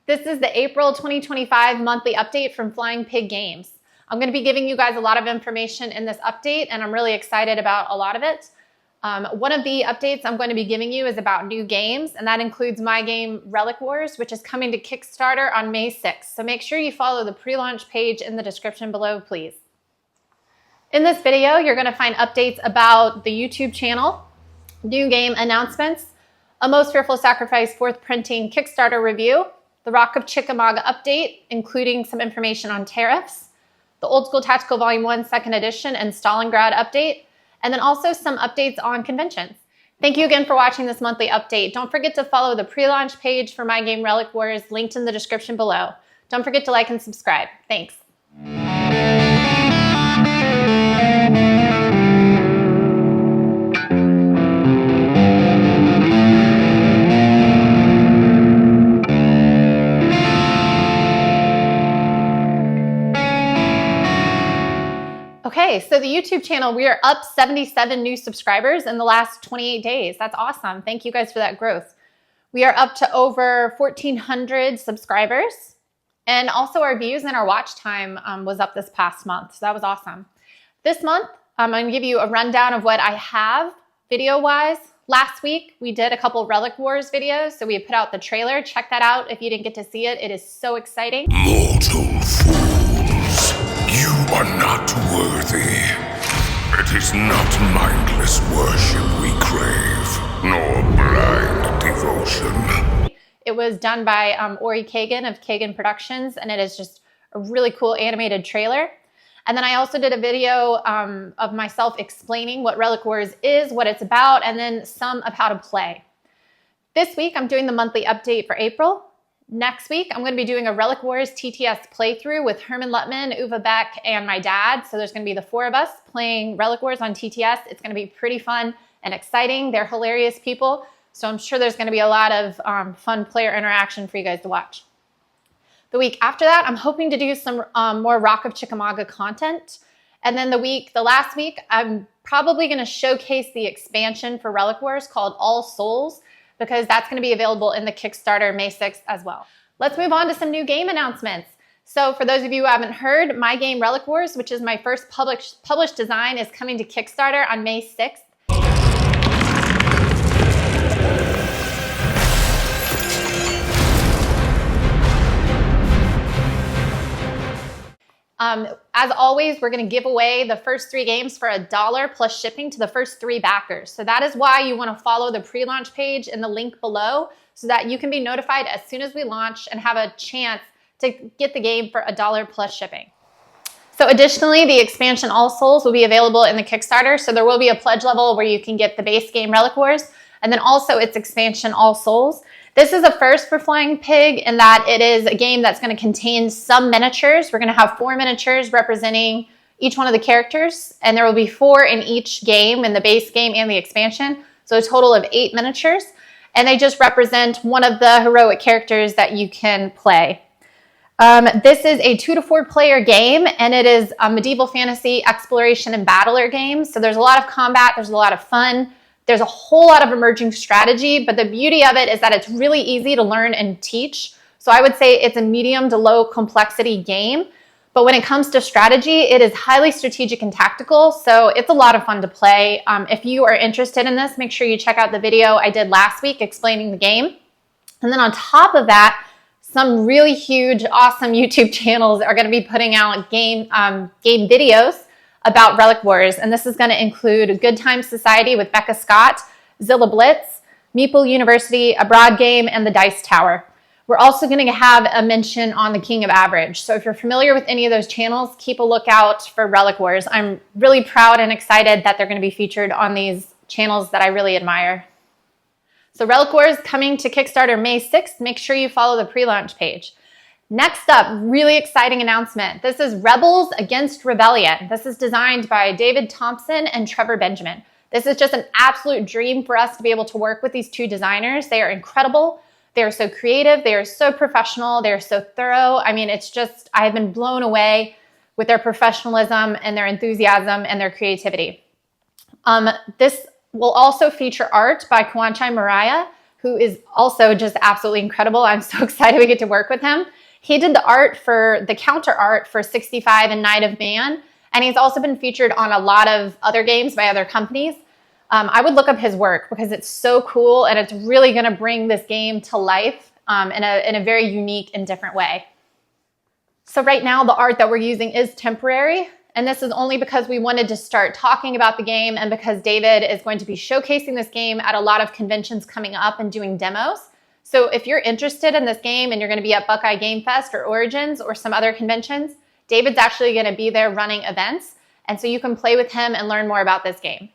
This is the April 2025 monthly update from Flying Pig Games. I'm going to be giving you guys a lot of information in this update, and I'm really excited about a lot of it. One of the updates I'm going to be giving you is about new games, and that includes my game Relic Wars, which is coming to Kickstarter on May 6th. So make sure you follow the pre-launch page in the description below, please. In this video, you're going to find updates about the YouTube channel, new game announcements, a Most Fearful Sacrifice 4th printing Kickstarter review, the Rock of Chickamauga update, including some information on tariffs, the Old School Tactical Volume 1 2nd Edition and Stalingrad update, and then also some updates on conventions. Thank you again for watching this monthly update. Don't forget to follow the pre-launch page for my game Relic Wars, linked in the description below. Don't forget to like and subscribe. Thanks. Okay, so the YouTube channel, we are up 77 new subscribers in the last 28 days. That's awesome. Thank you guys for that growth. We are up to over 1,400 subscribers. And also our views and our watch time was up this past month. So that was awesome. This month, I'm going to give you a rundown of what I have video-wise. Last week, we did a couple Relic Wars videos. So we put out the trailer. Check that out if you didn't get to see it. It is so exciting. Mortal fools, you are not worthy. It is not mindless worship we crave, nor blind devotion. It was done by Ori Kagan of Kagan Productions, and it is just a really cool animated trailer. And then I also did a video of myself explaining what Relic Wars is, what it's about, and then some of how to play. This week, I'm doing the monthly update for April. Next week, I'm going to be doing a Relic Wars TTS playthrough with Herman Lutman, Uwe Beck, and my dad. So there's going to be the 4 of us playing Relic Wars on TTS. It's going to be pretty fun and exciting. They're hilarious people. So I'm sure there's going to be a lot of fun player interaction for you guys to watch. The week after that, I'm hoping to do some more Rock of Chickamauga content. And then the last week, I'm probably going to showcase the expansion for Relic Wars called All Souls, because that's going to be available in the Kickstarter May 6th as well. Let's move on to some new game announcements. So for those of you who haven't heard, my game Relic Wars, which is my first published design, is coming to Kickstarter on May 6th. As always, we're going to give away the first 3 games for $1 plus shipping to the first 3 backers. So that is why you want to follow the pre-launch page in the link below so that you can be notified as soon as we launch and have a chance to get the game for $1 plus shipping. So additionally, the expansion All Souls will be available in the Kickstarter. So there will be a pledge level where you can get the base game Relic Wars and then also its expansion All Souls. This is a first for Flying Pig in that it is a game that's going to contain some miniatures. We're going to have 4 miniatures representing each one of the characters, and there will be 4 in each game, in the base game and the expansion. So a total of 8 miniatures, and they just represent one of the heroic characters that you can play. This is a 2 to 4 player game, and it is a medieval fantasy exploration and battler game. So there's a lot of combat, there's a lot of fun. There's a whole lot of emerging strategy, but the beauty of it is that it's really easy to learn and teach. So I would say it's a medium to low complexity game. But when it comes to strategy, it is highly strategic and tactical. So it's a lot of fun to play. If you are interested in this, make sure you check out the video I did last week explaining the game. And then on top of that, some really huge, awesome YouTube channels are going to be putting out game videos about Relic Wars, and this is going to include Good Time Society with Becca Scott, Zilla Blitz, Meeple University, A Broad Game, and The Dice Tower. We're also going to have a mention on the King of Average. So if you're familiar with any of those channels, keep a lookout for Relic Wars. I'm really proud and excited that they're going to be featured on these channels that I really admire. So Relic Wars coming to Kickstarter May 6th. Make sure you follow the pre-launch page. Next up, really exciting announcement. This is Rebels Against Rebellion. This is designed by David Thompson and Trevor Benjamin. This is just an absolute dream for us to be able to work with these 2 designers. They are incredible. They are so creative. They are so professional. They are so thorough. I mean, it's just, I have been blown away with their professionalism and their enthusiasm and their creativity. This will also feature art by Kawanchai Mariah, who is also just absolutely incredible. I'm so excited we get to work with him. He did the art for the counter art for 65 and Night of Man, and he's also been featured on a lot of other games by other companies. I would look up his work because it's so cool, and it's really going to bring this game to life in a very unique and different way. So right now, the art that we're using is temporary, and this is only because we wanted to start talking about the game and because David is going to be showcasing this game at a lot of conventions coming up and doing demos. So if you're interested in this game and you're going to be at Buckeye Game Fest or Origins or some other conventions, David's actually going to be there running events, and so you can play with him and learn more about this game.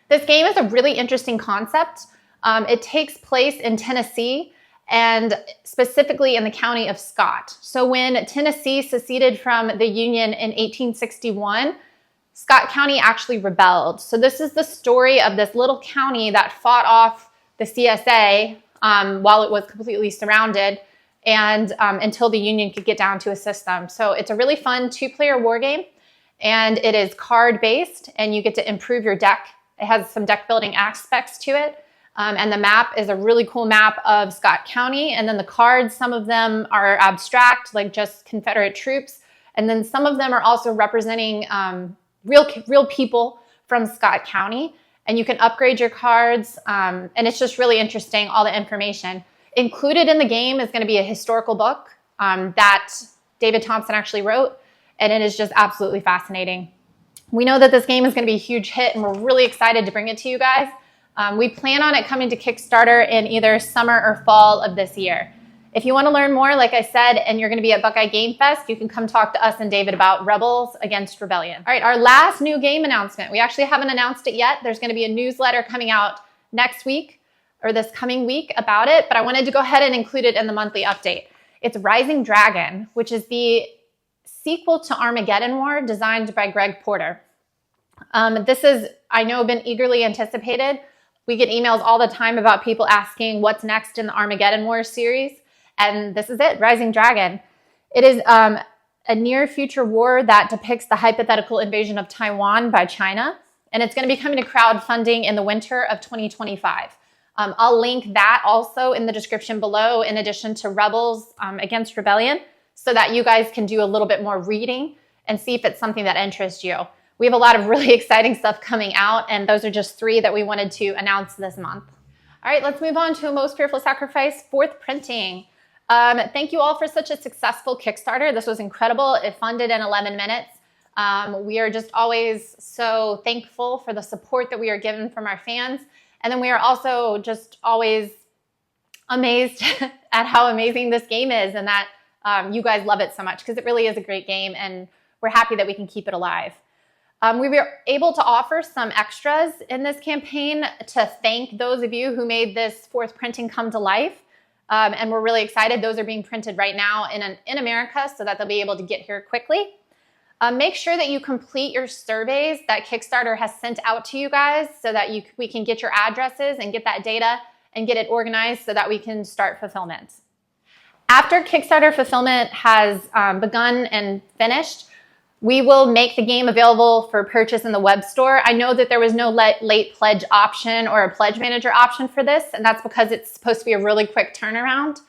This game is a really interesting concept. It takes place in Tennessee, and specifically in the county of Scott. So when Tennessee seceded from the Union in 1861, Scott County actually rebelled. So this is the story of this little county that fought off the CSA while it was completely surrounded and until the Union could get down to a system. So it's a really fun 2-player war game, and it is card-based, and you get to improve your deck. It has some deck building aspects to it. And the map is a really cool map of Scott County. And then the cards, some of them are abstract, like just Confederate troops. And then some of them are also representing real people from Scott County. And you can upgrade your cards. And it's just really interesting, all the information. Included in the game is going to be a historical book that David Thompson actually wrote. And it is just absolutely fascinating. We know that this game is going to be a huge hit, and we're really excited to bring it to you guys. We plan on it coming to Kickstarter in either summer or fall of this year. If you want to learn more, like I said, and you're going to be at Buckeye Game Fest, you can come talk to us and David about Rebels Against Rebellion. All right, our last new game announcement. We actually haven't announced it yet. There's going to be a newsletter coming out next week or this coming week about it, but I wanted to go ahead and include it in the monthly update. It's Rising Dragon, which is the sequel to Armageddon War designed by Greg Porter. This is, I know, been eagerly anticipated. We get emails all the time about people asking what's next in the Armageddon Wars series, and this is it, Rising Dragon. It is a near-future war that depicts the hypothetical invasion of Taiwan by China, and it's going to be coming to crowdfunding in the winter of 2025. I'll link that also in the description below, in addition to Rebels Against Rebellion, so that you guys can do a little bit more reading and see if it's something that interests you. We have a lot of really exciting stuff coming out, and those are just 3 that we wanted to announce this month. All right, let's move on to A Most Fearful Sacrifice, 4th printing. Thank you all for such a successful Kickstarter. This was incredible. It funded in 11 minutes. We are just always so thankful for the support that we are given from our fans. And then we are also just always amazed at how amazing this game is, and that you guys love it so much, because it really is a great game, and we're happy that we can keep it alive. We were able to offer some extras in this campaign to thank those of you who made this 4th printing come to life. And we're really excited. Those are being printed right now in America so that they'll be able to get here quickly. Make sure that you complete your surveys that Kickstarter has sent out to you guys so that we can get your addresses and get that data and get it organized so that we can start fulfillment. After Kickstarter fulfillment has begun and finished, we will make the game available for purchase in the web store. I know that there was no late pledge option or a pledge manager option for this, and that's because it's supposed to be a really quick turnaround.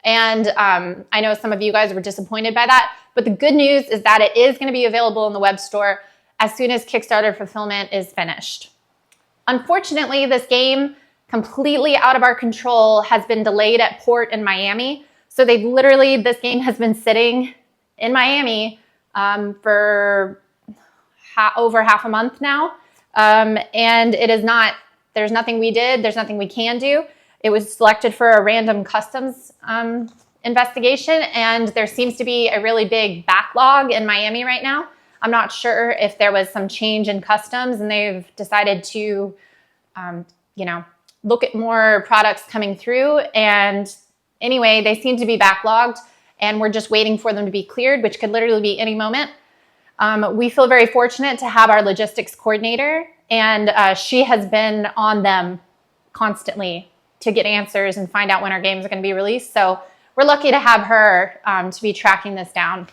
And I know some of you guys were disappointed by that, but the good news is that it is going to be available in the web store as soon as Kickstarter fulfillment is finished. Unfortunately, this game, completely out of our control, has been delayed at port in Miami. So this game has been sitting in Miami for over half a month now. And there's nothing we did, there's nothing we can do. It was selected for a random customs investigation, and there seems to be a really big backlog in Miami right now. I'm not sure if there was some change in customs and they've decided to, look at more products coming through. And anyway, they seem to be backlogged, and we're just waiting for them to be cleared, which could literally be any moment. We feel very fortunate to have our logistics coordinator, and she has been on them constantly to get answers and find out when our games are going to be released. So we're lucky to have her to be tracking this down.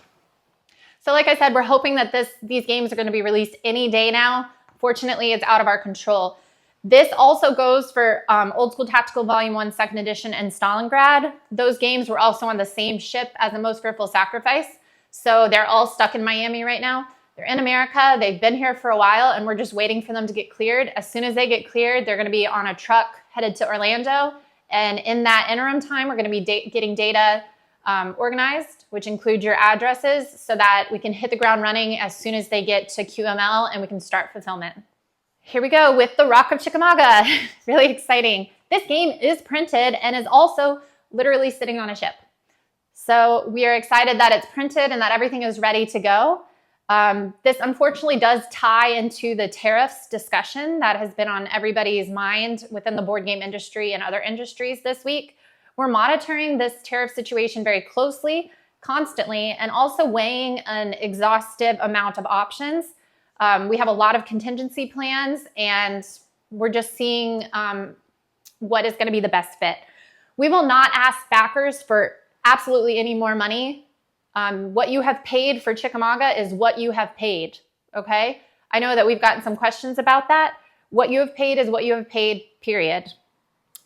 So like I said, we're hoping that these games are going to be released any day now. Fortunately, it's out of our control. This also goes for Old School Tactical Volume 1 2nd Edition and Stalingrad. Those games were also on the same ship as The Most Fearful Sacrifice. So they're all stuck in Miami right now. They're in America. They've been here for a while, and we're just waiting for them to get cleared. As soon as they get cleared, they're going to be on a truck headed to Orlando. And in that interim time, we're going to be getting data organized, which include your addresses, so that we can hit the ground running as soon as they get to QML and we can start fulfillment. Here we go with the Rock of Chickamauga. Really exciting. This game is printed and is also literally sitting on a ship. So we are excited that it's printed and that everything is ready to go. This unfortunately does tie into the tariffs discussion that has been on everybody's mind within the board game industry and other industries this week. We're monitoring this tariff situation very closely, constantly, and also weighing an exhaustive amount of options. We have a lot of contingency plans, and we're just seeing what is going to be the best fit. We will not ask backers for absolutely any more money. What you have paid for Chickamauga is what you have paid, okay? I know that we've gotten some questions about that. What you have paid is what you have paid, period.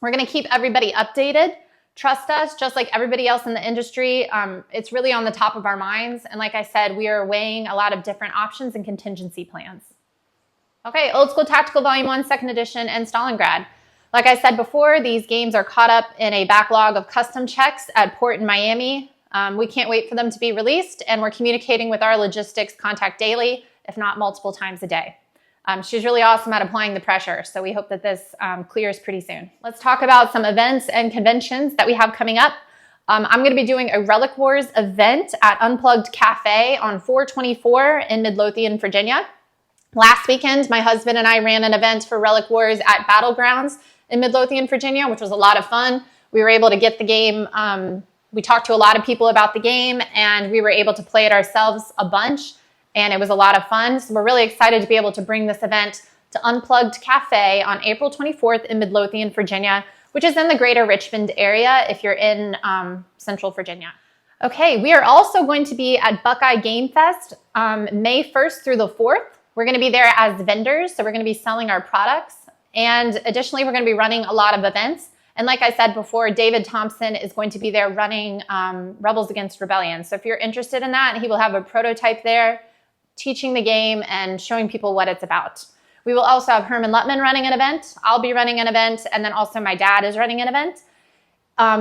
We're going to keep everybody updated. Trust us, just like everybody else in the industry, it's really on the top of our minds. And like I said, we are weighing a lot of different options and contingency plans. Okay, Old School Tactical Volume 1 2nd Edition and Stalingrad. Like I said before, these games are caught up in a backlog of custom checks at port in Miami. We can't wait for them to be released, and we're communicating with our logistics contact daily, if not multiple times a day. She's really awesome at applying the pressure, so we hope that this clears pretty soon. Let's talk about some events and conventions that we have coming up. I'm going to be doing a Relic Wars event at Unplugged Cafe on 4/24 in Midlothian, Virginia. Last weekend, my husband and I ran an event for Relic Wars at Battlegrounds in Midlothian, Virginia, which was a lot of fun. We were able to get the game. We talked to a lot of people about the game, and we were able to play it ourselves a bunch. And it was a lot of fun. So we're really excited to be able to bring this event to Unplugged Cafe on April 24th in Midlothian, Virginia, which is in the greater Richmond area if you're in Central Virginia. Okay, we are also going to be at Buckeye Game Fest May 1st through the 4th. We're going to be there as vendors, so we're going to be selling our products. And additionally, we're going to be running a lot of events. And like I said before, David Thompson is going to be there running Rebels Against Rebellion. So if you're interested in that, he will have a prototype there, teaching the game and showing people what it's about. We will also have Herman Lutman running an event. I'll be running an event, and then also my dad is running an event.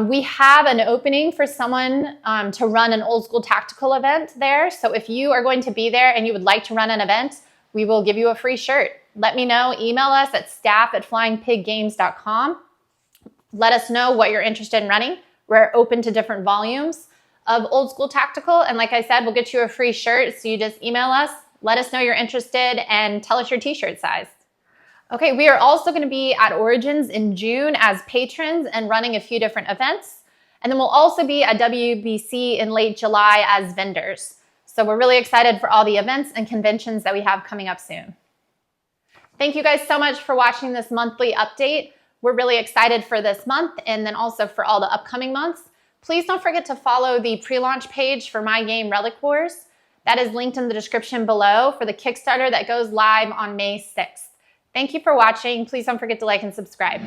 We have an opening for someone to run an old school tactical event there. So if you are going to be there and you would like to run an event, we will give you a free shirt. Let me know. Email us at staff@flyingpiggames.com. Let us know what you're interested in running. We're open to different volumes of Old School Tactical. And like I said, we'll get you a free shirt. So you just email us, let us know you're interested, and tell us your t-shirt size. Okay, we are also going to be at Origins in June as patrons and running a few different events. And then we'll also be at WBC in late July as vendors. So we're really excited for all the events and conventions that we have coming up soon. Thank you guys so much for watching this monthly update. We're really excited for this month and then also for all the upcoming months. Please don't forget to follow the pre-launch page for my game Relic Wars. That is linked in the description below for the Kickstarter that goes live on May 6th. Thank you for watching. Please don't forget to like and subscribe.